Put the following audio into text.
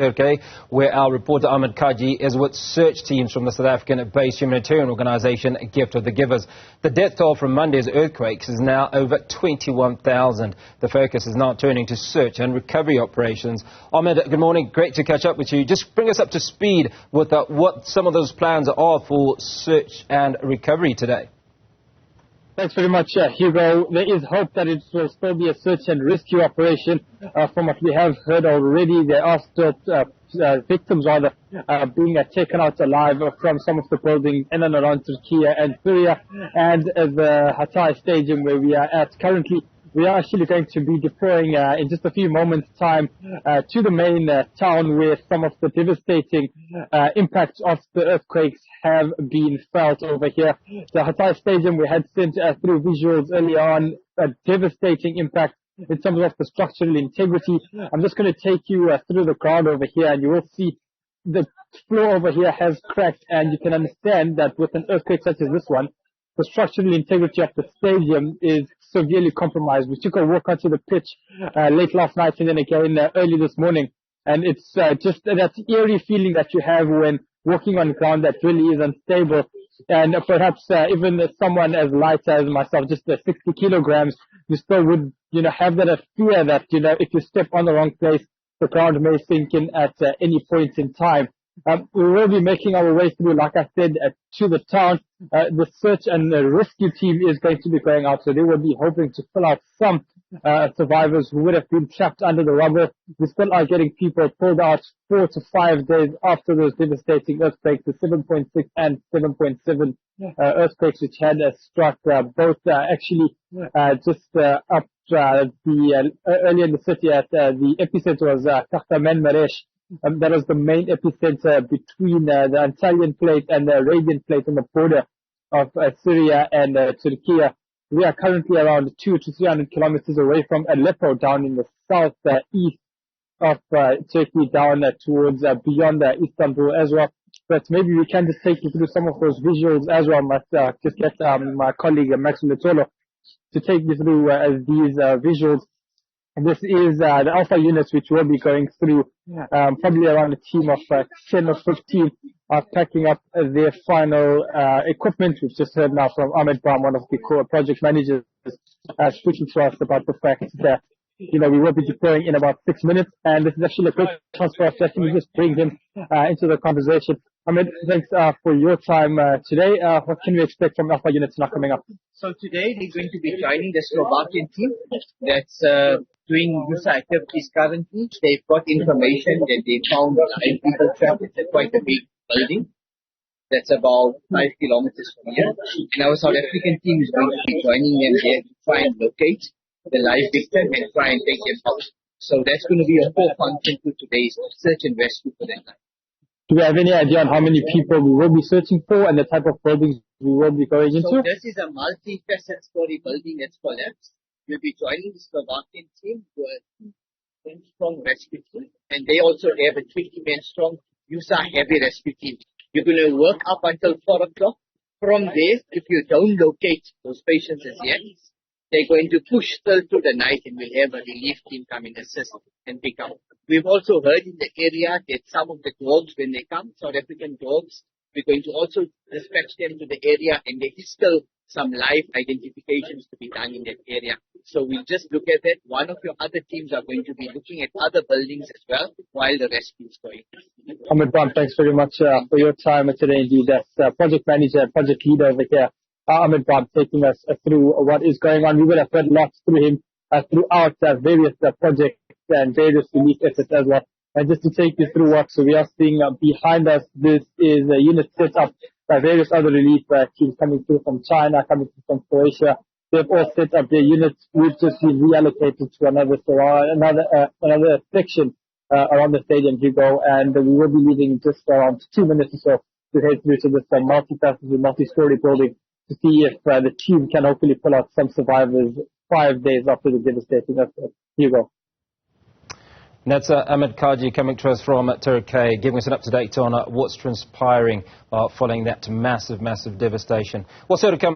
Turkey, where our reporter Ahmed Kajee is with search teams from the South African-based humanitarian organisation Gift of the Givers. The death toll from Monday's earthquakes is now over 21,000. The focus is now turning to search and recovery operations. Ahmed, good morning. Great to catch up with you. Just bring us up to speed with what some of those plans are for search and recovery today. Thanks very much, Hugo. There is hope that it will still be a search and rescue operation. From what we have heard already, there are still victims being taken out alive from some of the buildings in and around Türkiye and Syria. And the Hatay Stadium where we are at currently, we are actually going to be deploying in just a few moments' time to the main town where some of the devastating impacts of the earthquakes have been felt over here. The Hatay Stadium, we had sent through visuals earlier on, a devastating impact in terms of the structural integrity. I'm just going to take you through the crowd over here, and you will see the floor over here has cracked, and you can understand that with an earthquake such as this one, the structural integrity of the stadium is severely compromised. We took a walk onto the pitch late last night and then again early this morning, and it's just that eerie feeling that you have when walking on ground that really is unstable. And perhaps even someone as light as myself, just 60 kilograms, you still would, have that fear that, if you step on the wrong place, the ground may sink in at any point in time. We will be making our way through, like I said, to the town. The search and rescue team is going to be going out, so they will be hoping to pull out some survivors who would have been trapped under the rubble. We still are getting people pulled out 4 to 5 days after those devastating earthquakes, the 7.6 and 7.7 earthquakes which had struck both actually just up earlier in the city. At the epicenter was Kahraman Maresh. That was the main epicenter between the Anatolian plate and the Arabian plate on the border of Syria and Turkey. We are currently around 200 to 300 kilometers away from Aleppo, down in the southeast of Turkey, down towards beyond Istanbul as well. But maybe we can just take you through some of those visuals as well. I must just get my colleague Max Letolo to take you through these visuals. This is the Alpha units which will be going through, probably around a team of 10 or 15 are packing up their final equipment. We've just heard now from Ahmed Kajee, one of the core project managers, speaking to us about the fact that, we will be deploying in about 6 minutes, and this is actually a great chance for us to actually just bring him into the conversation. Ahmed, thanks for your time today. What can we expect from Alpha units now coming up? So today they're going to be joining the Slovakian team that's doing user activities currently. They've got information that they found 9 people trapped. It's quite a big building. That's about 5 kilometers from here. And our South African team is going to be joining them there to try and locate the live victim and try and take them out. So that's going to be a core function to today's search and rescue for them. Do we have any idea on how many people we will be searching for and the type of buildings we will be going into? So this is a multi-facet story building that's collapsed. We'll be joining the Slovakian team who are a strong rescue team, and they also have a 20-man strong USA heavy rescue team. You're going to work up until 4 o'clock. From there, if you don't locate those patients as yet, they're going to push still through the night, and we'll have a relief team come and assist and pick up. We've also heard in the area that some of the dogs, when they come, South African dogs, we're going to also dispatch them to the area, and there is still some live identifications to be done in that area. So we'll just look at that. One of your other teams are going to be looking at other buildings as well while the rescue is going. Ahmed Kajee, thanks very much for your time today. Indeed, that's project manager and project leader over here. Ahmed Kajee taking us through what is going on. We would have heard lots through him throughout various projects and various relief efforts as well. And just to take you through what we are seeing behind us, this is a unit set up by various other relief teams coming through from China, coming through from Croatia. They've all set up their units. We've just been reallocated to another section around the stadium, Hugo, and we will be leaving just around 2 minutes or so to head through to this multi-faceted, multi-story building to see if the team can hopefully pull out some survivors 5 days after the devastating earthquake. Hugo. That's Ahmed Kajee coming to us from Turkey, giving us an up-to-date on what's transpiring following that massive devastation. What's sort of come